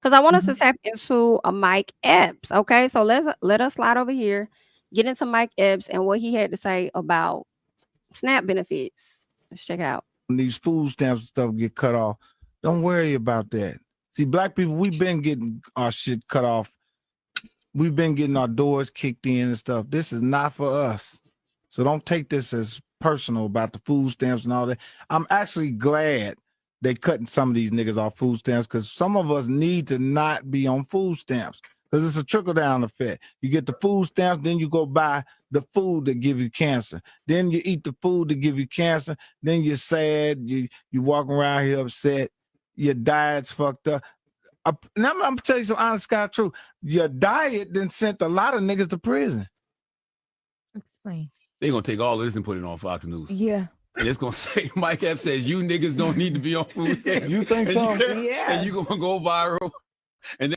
Because I want us to Mhm. tap into a Mike Epps. Okay, so let us slide over here, get into Mike Epps and what he had to say about SNAP benefits. Let's check it out. When these food stamps and stuff get cut off, don't worry about that. See, black people, we've been getting our shit cut off. We've been getting our doors kicked in and stuff. This is not for us. So don't take this as personal about the food stamps and all that. I'm actually glad they cutting some of these niggas off food stamps because some of us need to not be on food stamps because it's a trickle down effect. You get the food stamps, then you go buy the food that give you cancer. Then you eat the food that give you cancer. Then you're sad. You walking around here upset. Your diet's fucked up. Now I'm gonna tell you some honest God truth. Your diet then sent a lot of niggas to prison. Explain. They're gonna take all of this and put it on Fox News. Yeah. And it's gonna say Mike Epps says you niggas don't need to be on food stamps. You think so? Yeah. And you gonna go viral, and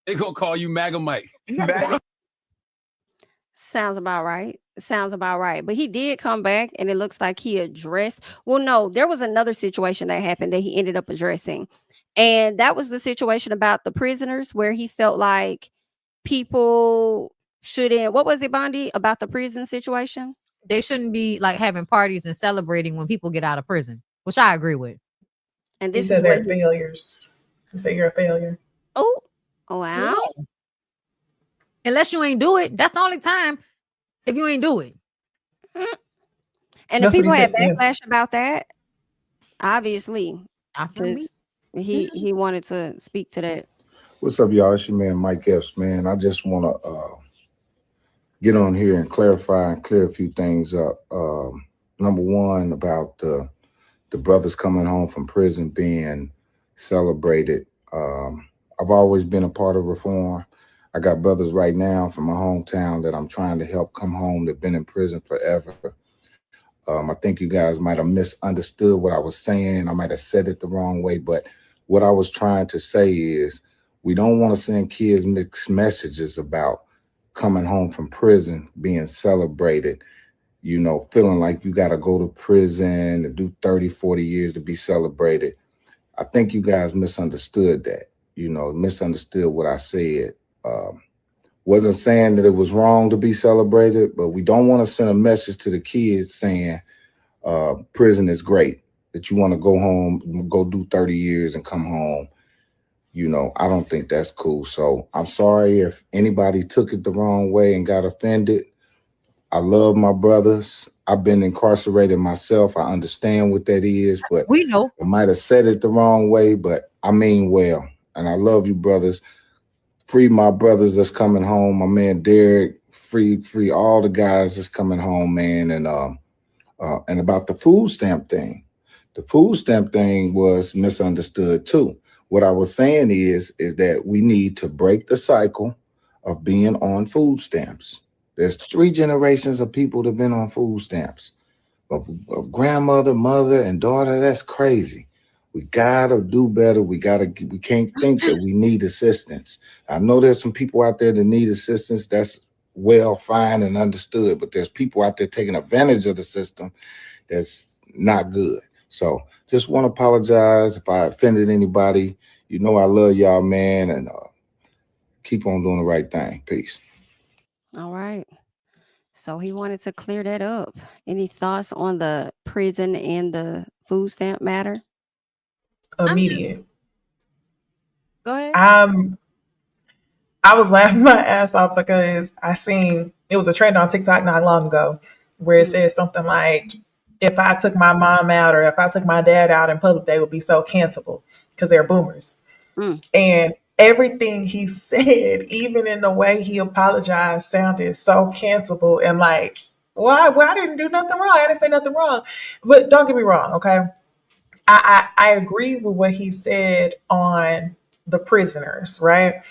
they gonna call you MAGA Mike. Sounds about right. Sounds about right. But he did come back and it looks like he addressed. Well, no, there was another situation that happened that he ended up addressing. And that was the situation about the prisoners where he felt like people shouldn't, what was it, Bondi, about the prison situation? They shouldn't be like having parties and celebrating when people get out of prison, which I agree with. And He this said is they're what failures. He said you're a failure. oh wow. Unless you ain't do it, that's the only time if you ain't do it. And That's the what he people had said, yeah. backlash about that, obviously, I feel me. because he wanted to speak to that. What's up, y'all? It's your man Mike Epps, man. I just want to get on here and clarify and clear a few things up. Number one, about the brothers coming home from prison being celebrated. I've always been a part of reform. I got brothers right now from my hometown that I'm trying to help come home. They've been in prison forever. I think you guys might have misunderstood what I was saying. I might have said it the wrong way, but what I was trying to say is we don't want to send kids mixed messages about coming home from prison, being celebrated, you know, feeling like you got to go to prison and do 30, 40 years to be celebrated. I think you guys misunderstood that, you know, misunderstood what I said. Wasn't saying that it was wrong to be celebrated, but we don't want to send a message to the kids saying prison is great, that you want to go home, go do 30 years and come home. You know, I don't think that's cool. So I'm sorry if anybody took it the wrong way and got offended. I love my brothers. I've been incarcerated myself. I understand what that is, but We know. I might have said it the wrong way, but I mean well. And I love you, brothers. Free my brothers that's coming home. My man Derek, free all the guys that's coming home, man. And about the food stamp thing. The food stamp thing was misunderstood too. What I was saying is that we need to break the cycle of being on food stamps. There's 3 generations of people that have been on food stamps. Of grandmother, mother, and daughter, that's crazy. We gotta do better. We can't think that we need assistance. I know there's some people out there that need assistance. That's well, fine, and understood. But there's people out there taking advantage of the system that's not good. So just want to apologize if I offended anybody. You know I love y'all, man, and keep on doing the right thing. Peace. All right. So he wanted to clear that up. Any thoughts on the prison and the food stamp matter? Immediate. Go ahead. I was laughing my ass off because I seen it was a trend on TikTok not long ago where it said something like, if I took my mom out or if I took my dad out in public, they would be so cancelable because they're boomers. Mm. And everything he said, even in the way he apologized, sounded so cancelable and like, why? Well, I didn't do nothing wrong. I didn't say nothing wrong. But don't get me wrong, okay? I agree with what he said on the prisoners, right?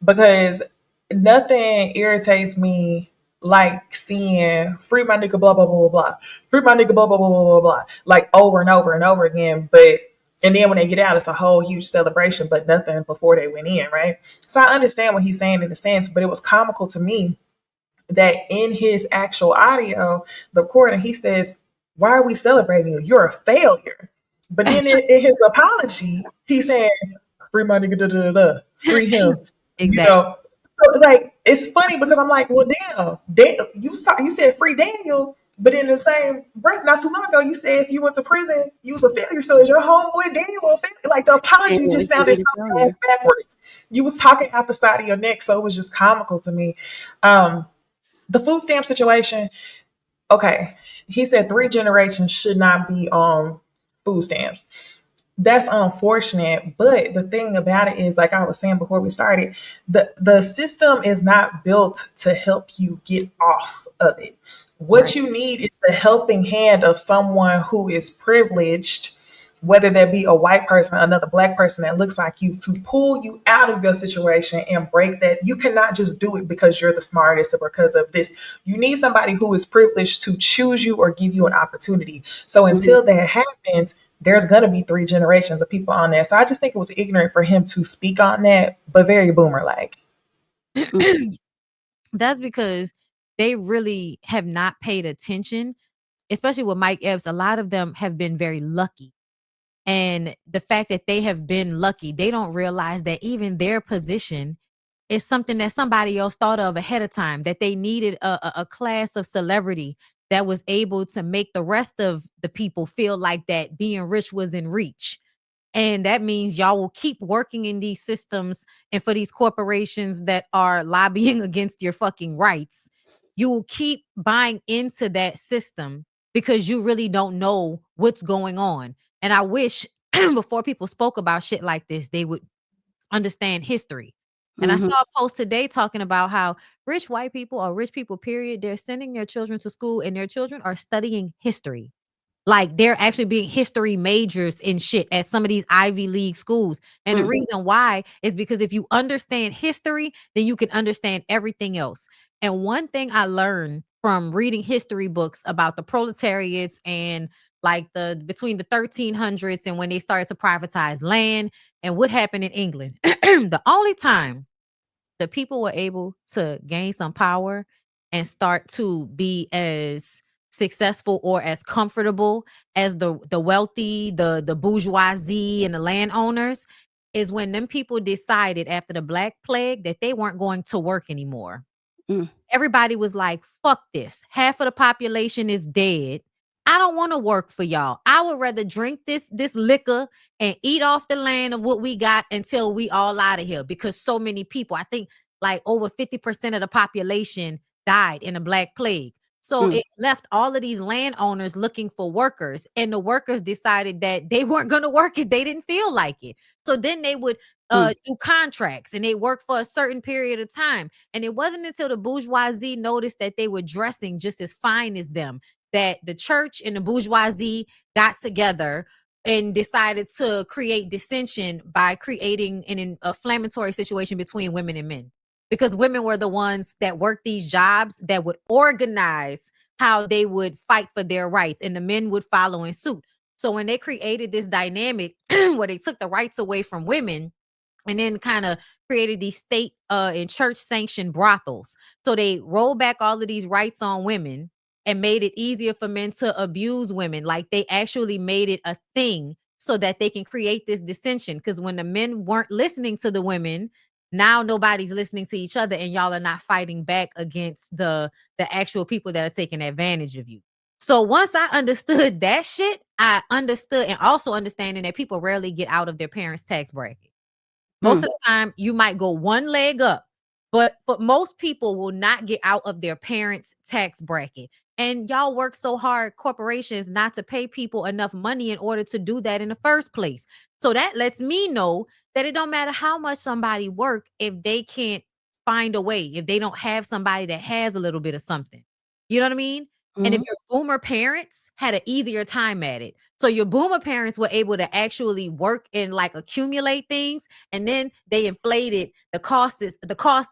Because nothing irritates me like seeing free my nigga blah blah blah blah blah, free my nigga blah blah blah blah blah blah, like over and over and over again. But and then when they get out, it's a whole huge celebration, but nothing before they went in, right? So I understand what he's saying in a sense, but it was comical to me that in his actual audio, the recording, he says, "Why are we celebrating you? You're a failure." But then in his apology, he said, free my nigga, da da da da, free him. You Exactly. know, so, like it's funny because I'm like, well, you said free Daniel, but in the same breath, not too long ago, you said if you went to prison, you was a failure. So is your homeboy Daniel a failure? Like the And apology just it's sounded indeed so a failure. ass backwards. You was talking out the side of your neck, so it was just comical to me. The food stamp situation. Okay, he said 3 generations should not be on food stamps. That's unfortunate, but the thing about it is, like I was saying before we started, the system is not built to help you get off of it. What Right. you need is the helping hand of someone who is privileged, whether that be a white person, another black person that looks like you, to pull you out of your situation and break that. You cannot just do it because you're the smartest or because of this. You need somebody who is privileged to choose you or give you an opportunity. So Mhm. until that happens, there's going to be 3 generations of people on there. So I just think it was ignorant for him to speak on that, but very boomer like. Mhm. That's because they really have not paid attention, especially with Mike Epps. A lot of them have been very lucky. And the fact that they have been lucky, they don't realize that even their position is something that somebody else thought of ahead of time, that they needed a class of celebrity that was able to make the rest of the people feel like that being rich was in reach. And that means y'all will keep working in these systems and for these corporations that are lobbying against your fucking rights. You will keep buying into that system because you really don't know what's going on. And I wish before people spoke about shit like this, they would understand history. And I Mhm. saw a post today talking about how rich white people or rich people, period, they're sending their children to school and their children are studying history. Like they're actually being history majors in shit at some of these Ivy League schools. And the Mm. reason why is because if you understand history, then you can understand everything else. And one thing I learned from reading history books about the proletariats and like the between the 1300s and when they started to privatize land and what happened in England. The only time the people were able to gain some power and start to be as successful or as comfortable as the wealthy, the bourgeoisie and the landowners is when them people decided after the Black Plague that they weren't going to work anymore. Mm. Everybody was like, fuck this. Half of the population is dead. I don't want to work for y'all. I would rather drink this liquor and eat off the land of what we got until we all out of here because so many people, I think like over 50% of the population died in the Black Plague. So Mm. it left all of these landowners looking for workers, and the workers decided that they weren't going to work if they didn't feel like it. So then they would Mm. do contracts and they work for a certain period of time. And it wasn't until the bourgeoisie noticed that they were dressing just as fine as them that the church and the bourgeoisie got together and decided to create dissension by creating an inflammatory situation between women and men. Because women were the ones that worked these jobs that would organize how they would fight for their rights, and the men would follow in suit. So when they created this dynamic where they took the rights away from women, and then kind of created these state and church sanctioned brothels. So they rolled back all of these rights on women and made it easier for men to abuse women. Like they actually made it a thing so that they can create this dissension. Because when the men weren't listening to the women, now nobody's listening to each other, and y'all are not fighting back against the actual people that are taking advantage of you. So once I understood that shit, I understood, and also understanding that people rarely get out of their parents' tax bracket. Most Mm. of the time, you might go one leg up, but for most people will not get out of their parents' tax bracket. And y'all work so hard, corporations, not to pay people enough money in order to do that in the first place. So that lets me know that it don't matter how much somebody work if they can't find a way, if they don't have somebody that has a little bit of something. You know what I mean? And if Mhm. your boomer parents had an easier time at it. So your boomer parents were able to actually work and like accumulate things, and then they inflated the cost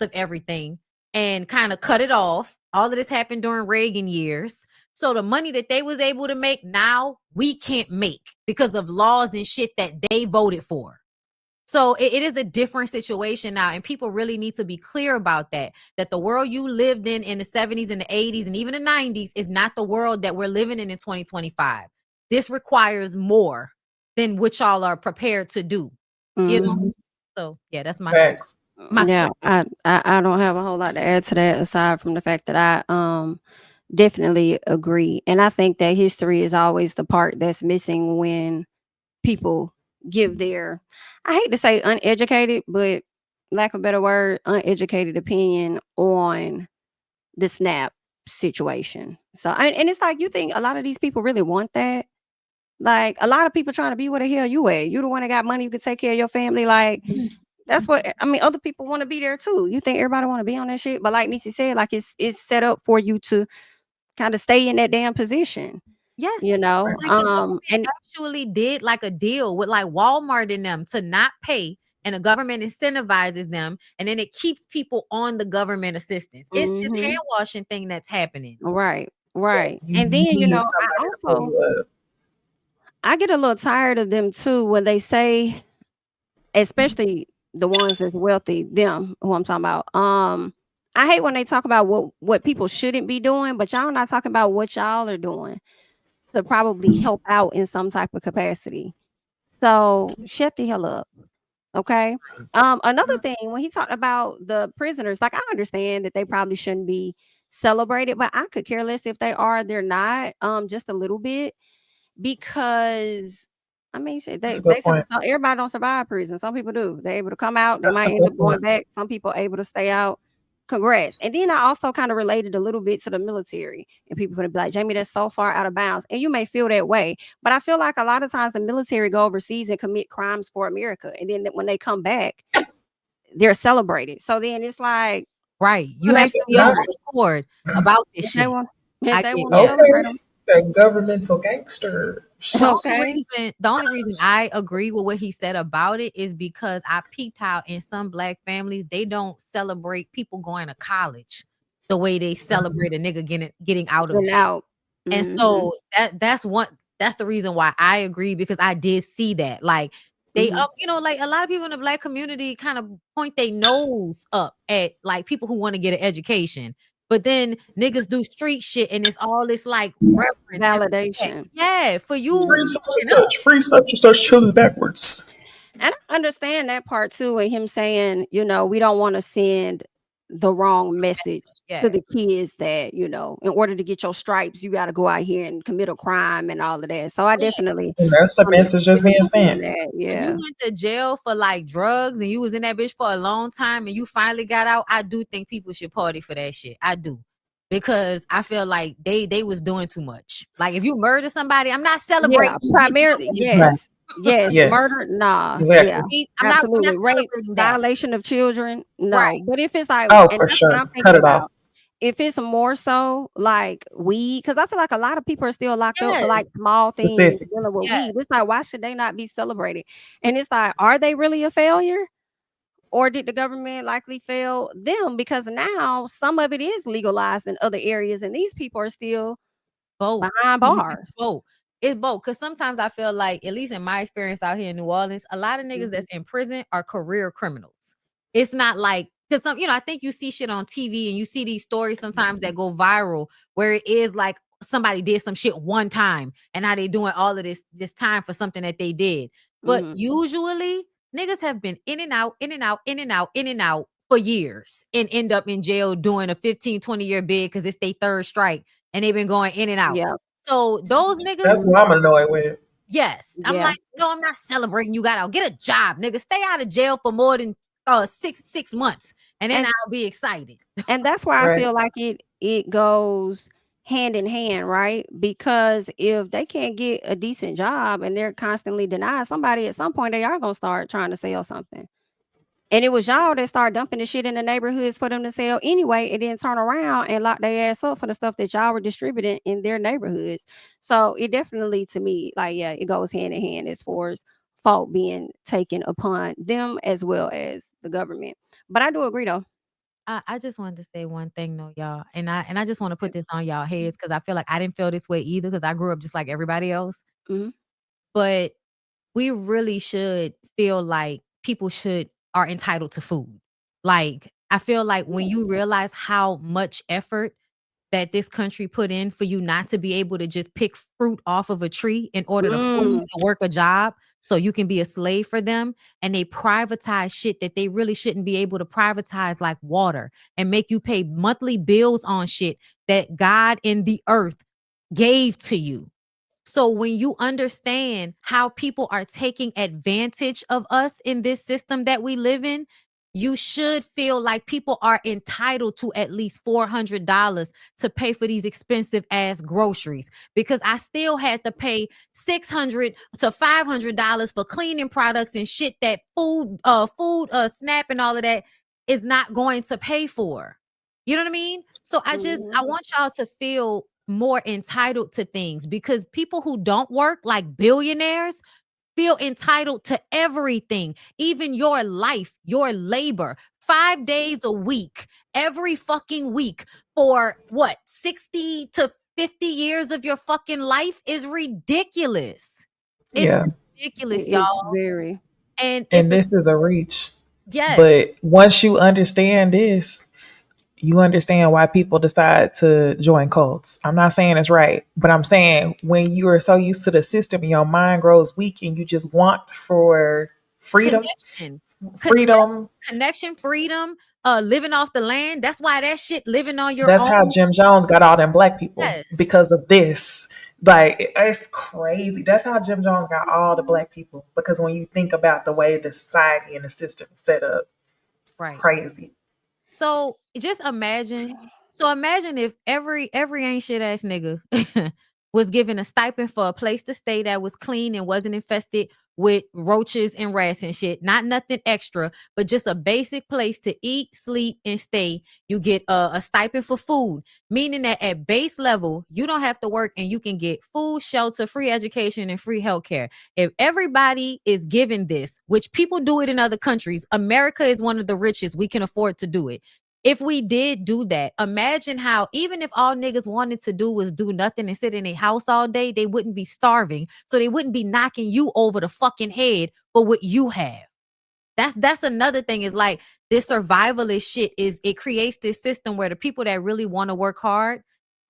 of everything and kind of cut it off. All of this happened during Reagan years. So the money that they was able to make now we can't make because of laws and shit that they voted for. So it is a different situation now, and people really need to be clear about that. That the world you lived in the 70s and the 80s and even the 90s is not the world that we're living in 2025. This requires more than what y'all are prepared to do. You know, Mhm. So yeah, that's my story. Facts. My Yeah, story. I don't have a whole lot to add to that aside from the fact that I definitely agree. And I think that history is always the part that's missing when people give their, I hate to say uneducated, but lack of a better word, uneducated opinion on the SNAP situation. So and it's like you think a lot of these people really want that. Like a lot of people trying to be where the hell you at. You the one that got money, you can take care of your family. Like that's what I mean. Other people want to be there too. You think everybody want to be on that shit, but like Nisi said, like it's set up for you to kind of stay in that damn position. You Yes. know, Like the government and actually did like a deal with like Walmart and them to not pay, and the government incentivizes them, and then it keeps people on the government assistance. It's this hand mhm, washing thing that's happening. right, right. You And then need somebody to pull you up. I get a little tired of them too when they say, especially the ones that's wealthy, them who I'm talking about. I hate when they talk about what people shouldn't be doing, but y'all not talking about what y'all are doing to probably help out in some type of capacity. So shut the hell up. Okay. Another thing, when he talked about the prisoners, like I understand that they probably shouldn't be celebrated, but I could care less if they are, they're not, just a little bit because I mean shit, That's they a good they point. everybody don't survive prison. Some people do. They're able to come out, they That's a might end good up point. going back. Some people able to stay out. Congrats. And then I also kind of related a little bit to the military. And people gonna be like, Jamie, that's so far out of bounds. And you may feel that way. But I feel like a lot of times the military go overseas and commit crimes for America. And then when they come back, they're celebrated. So then it's like Right. You what have makes to them be on better? one accord about this If they shit. want if I they get want to yeah. celebrate Okay. them. That governmental gangster. Okay. The only reason I agree with what he said about it is because I peeped how in some black families they don't celebrate people going to college the way they celebrate a nigga getting out of And jail. out. And Mhm. so that's the reason why I agree, because I did see that. Like they Mhm. like a lot of people in the black community kind of point their nose up at like people who want to get an education. But then niggas do street shit and it's all this like reverence and respect. Validation. Yeah, for you Free Mhm. such and fucking up. such. Free such and such. Chili backwards. And I understand that part too, and him saying, we don't want to send the wrong message to Yeah. the kids that, in order to get your stripes, you got to go out here and commit a crime and all of that. So I Yeah. definitely And that's the message that's being understand sent. that. If you Yeah. went to jail for like drugs and you was in that bitch for a long time and you finally got out, I do think people should party for that shit. I do. Because I feel like they was doing too much. Like if you murder somebody, I'm not Yeah. celebrating you getting out Primarily, of jail. Right. yes. Yes. Yes. Murder, nah. Yeah. Exactly. I'm not Absolutely. Rape, celebrating that. violation of children, no. Right. But if it's like, Oh, and for that's what I'm sure. thinking Cut it off. about. If it's more so like weed, because I feel like a lot of people are still locked up for like Yes. small things Specific. dealing with weed. Yes. It's like, why should they not be celebrated? And it's like, are they really a failure? Or did the government likely fail them? Because now some of it is legalized in other areas, and these people are still Both. behind It's bars. both. It's both. Cause sometimes I feel like, at least in my experience out here in New Orleans, a lot of niggas Mhm. that's in prison are career criminals. It's not like, cause I think you see shit on TV and you see these stories sometimes that go viral where it is like somebody did some shit one time and now they doing all of this time for something that they did. But Mhm. usually niggas have been in and out, in and out, in and out, in and out for years and end up in jail doing a 15, 20-year bid because it's their third strike and they've been going in and out. Yeah. So those niggas, That's what I'm annoyed with. yes. I'm Yeah. like, no, I'm not celebrating. You got out. Get a job, nigga. Stay out of jail for more than six months, and then And I'll be excited. and that's why I Right. feel like it goes hand in hand, right? Because if they can't get a decent job and they're constantly denied, somebody at some point they are gonna start trying to sell something. And it was y'all that started dumping the shit in the neighborhoods for them to sell anyway, and then turn around and lock their ass up for the stuff that y'all were distributing in their neighborhoods. So it definitely, to me, like, yeah, it goes hand in hand as far as fault being taken upon them as well as the government. But I do agree though. I just wanted to say one thing though, y'all, and I just want to put this on y'all heads because I feel like I didn't feel this way either because I grew up just like everybody else. Mhm. But we really should feel like people are entitled to food. Like I feel like when you realize how much effort that this country put in for you not to be able to just pick fruit off of a tree in order to force Mm, you to work a job so you can be a slave for them, and they privatize shit that they really shouldn't be able to privatize, like water, and make you pay monthly bills on shit that God and the earth gave to you. So when you understand how people are taking advantage of us in this system that we live in, you should feel like people are entitled to at least $400 to pay for these expensive ass groceries, because I still had to pay $600 to $500 for cleaning products and shit that SNAP and all of that is not going to pay for. You know what I mean? So I Mhm. want y'all to feel more entitled to things, because people who don't work, like billionaires, feel entitled to everything, even your life, your labor, 5 days a week, every fucking week for what, 60 to 50 years of your fucking life is ridiculous. It's Yeah. ridiculous, It is y'all. very. And And it's a this is a reach. yes. But once you understand this, you understand why people decide to join cults. I'm not saying it's right, but I'm saying when you are so used to the system, your mind grows weak and you just want for freedom, Connection. freedom. Connection, freedom, living off the land. That's why that shit, living on your That's how own. Jim Jones got all them black people Yes. because of this. Like it's crazy. That's how Jim Jones got all the black people because when you think about the way the society and the system is set up, Right. crazy. So just imagine. So imagine if every ain't shit ass nigga was given a stipend for a place to stay that was clean and wasn't infested with roaches and rats and shit. Not nothing extra, but just a basic place to eat, sleep, and stay. You get a stipend for food, meaning that at base level, you don't have to work and you can get food, shelter, free education, and free healthcare. If everybody is given this, which people do it in other countries, America is one of the richest. We can afford to do it. If we did do that, imagine how, even if all niggas wanted to do was do nothing and sit in a house all day, they wouldn't be starving. So they wouldn't be knocking you over the fucking head for what you have. That's another thing, is like this survivalist shit is it creates this system where the people that really want to work hard,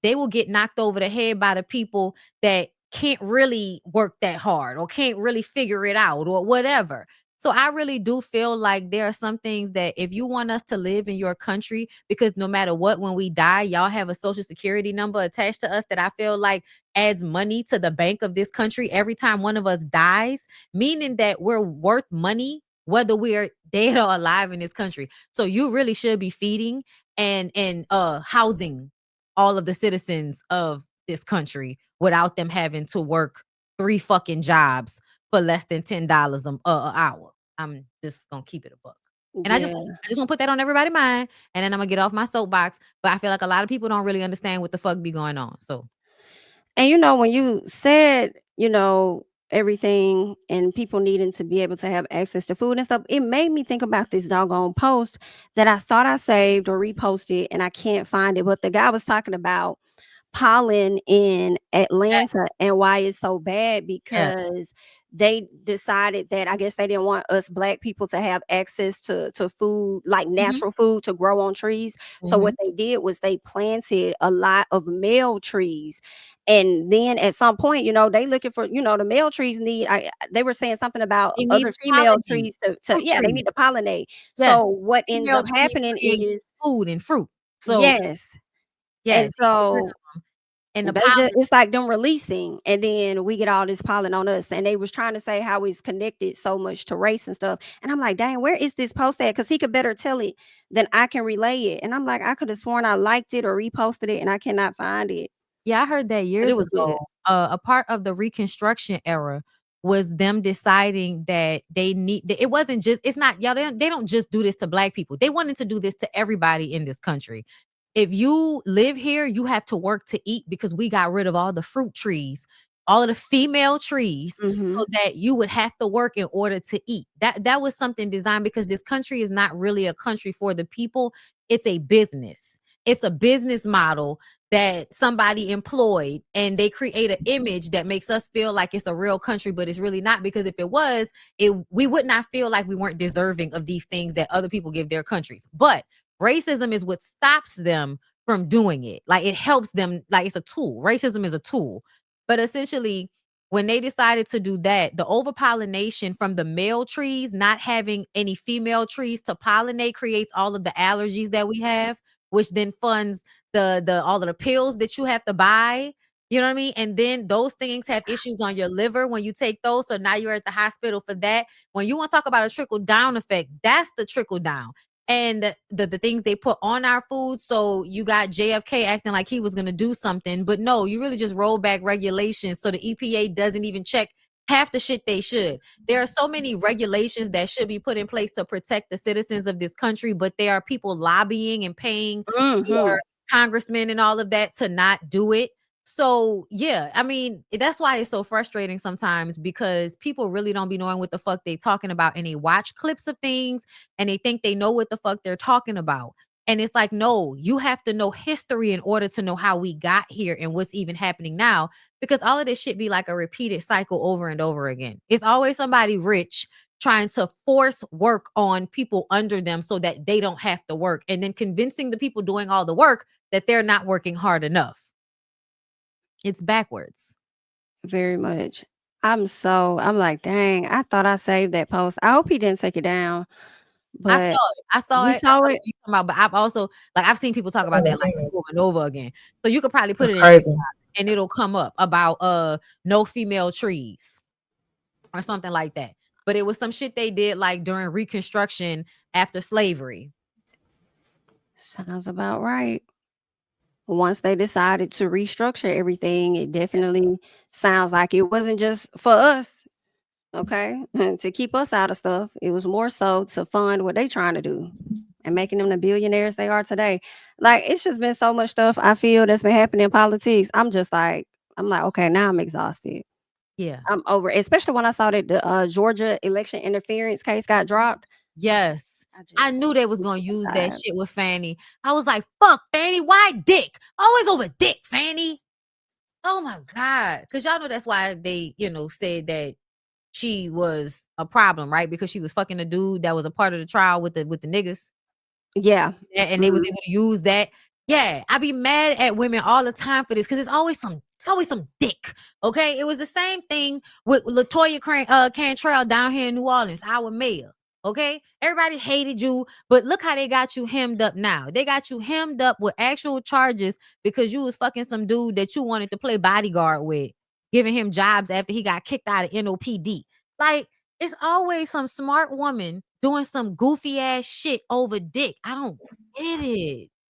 they will get knocked over the head by the people that can't really work that hard or can't really figure it out or whatever. So I really do feel like there are some things that if you want us to live in your country, because no matter what, when we die, y'all have a social security number attached to us that I feel like adds money to the bank of this country every time one of us dies, meaning that we're worth money whether we're dead or alive in this country. So you really should be feeding and housing all of the citizens of this country without them having to work 3 fucking jobs for less than $10 a hour. I'm just gonna keep it a buck. And I Yeah. just want to put that on everybody's mind, and then I'm gonna get off my soapbox. But I feel like a lot of people don't really understand what the fuck be going on. So And when you said, everything and people needing to be able to have access to food and stuff, it made me think about this doggone post that I thought I saved or reposted and I can't find it. But the guy was talking about pollen in yes, Atlanta and why it's so bad yes. because they decided that I guess they didn't want us black people to have access to food, like Mhm, natural food to grow on trees. So what mhm. they did was they planted a lot of male trees. And then at some point, they looking for, the male trees need they were saying something about They need other to female pollinate. trees to Fruit yeah, they trees. need to pollinate. So Yes. what ends Female up trees happening create is food and fruit. So, yes. yeah, And they get rid of so 'em. And the they just pollen it's like them releasing, and then we get all this pollen on us. And they was trying to say how it's connected so much to race and stuff. And I'm like, dang, where is this post at? Because he could better tell it than I can relay it. And I'm like, I could have sworn I liked it or reposted it, and I cannot find it. yeah, I heard that But it years was good. ago. A part of the Reconstruction era was them deciding that it wasn't just, it's not, y'all, they don't just do this to black people. They wanted to do this to everybody in this country. If you live here, you have to work to eat, because we got rid of all the fruit trees, all of the female trees, so Hmm. that you would have to work in order to eat. That was something designed because this country is not really a country for the people. It's a business. It's a business model that somebody employed, and they create an image that makes us feel like it's a real country, but it's really not, because if it was, we would not feel like we weren't deserving of these things that other people give their countries. But racism is what stops them from doing it. Like it helps them, like it's a tool. Racism is a tool. But essentially, when they decided to do that, the overpollination from the male trees not having any female trees to pollinate creates all of the allergies that we have, which then funds the all of the pills that you have to buy. You know what I mean? And then those things have issues on your liver when you take those. So now you're at the hospital for that. When you want to talk about a trickle down effect, that's the trickle down. And the things they put on our food. So you got JFK acting like he was going to do something, but no, you really just roll back regulations so the EPA doesn't even check half the shit they should. There are so many regulations that should be put in place to protect the citizens of this country, but there are people lobbying and paying for congressmen and all of that to not do it. So yeah, I mean, that's why it's so frustrating sometimes, because people really don't be knowing what the fuck they talking about, and they watch clips of things and they think they know what the fuck they're talking about. And it's like, no, you have to know history in order to know how we got here and what's even happening now, because all of this shit be like a repeated cycle over and over again. It's always somebody rich trying to force work on people under them so that they don't have to work, and then convincing the people doing all the work that they're not working hard enough. It's backwards. Very much. I'm like, dang, I thought I saved that post. I hope he didn't take it down. I saw But it. I saw you it. I saw know it? what you're talking about, but I've also, like, I've seen people talk about haven't that like seen it. over and over again. So you could probably put That's it in crazy. TikTok and it'll come up about no female trees or something like that. But it was some shit they did like during Reconstruction after slavery. Sounds about right. Once they decided to restructure everything, it definitely sounds like it wasn't just for us, okay, to keep us out of stuff. It was more so to fund what they trying to do and making them the billionaires they are today. Like, it's just been so much stuff I feel that's been happening in politics. I'm like, okay, now I'm exhausted. Yeah. I'm over it, especially when I saw that the Georgia election interference case got dropped. Yes. I I just knew they was I'm gonna so use that tired. shit with Fanny. I was like, fuck Fanny, why Dick? Always over Dick, Fanny. Oh my God. Because y'all know that's why they, said that she was a problem, right? Because she was fucking a dude that was a part of the trial with the niggas. Yeah. And they was able to use that. Yeah, I be mad at women all the time for this because it's always some dick. Okay, it was the same thing with Latoya Cantrell down here in New Orleans, our mayor. Okay, everybody hated you, but look how they got you hemmed up now. They got you hemmed up with actual charges because you was fucking some dude that you wanted to play bodyguard with, giving him jobs after he got kicked out of NOPD. Like, it's always some smart woman doing some goofy ass shit over dick. I don't get it.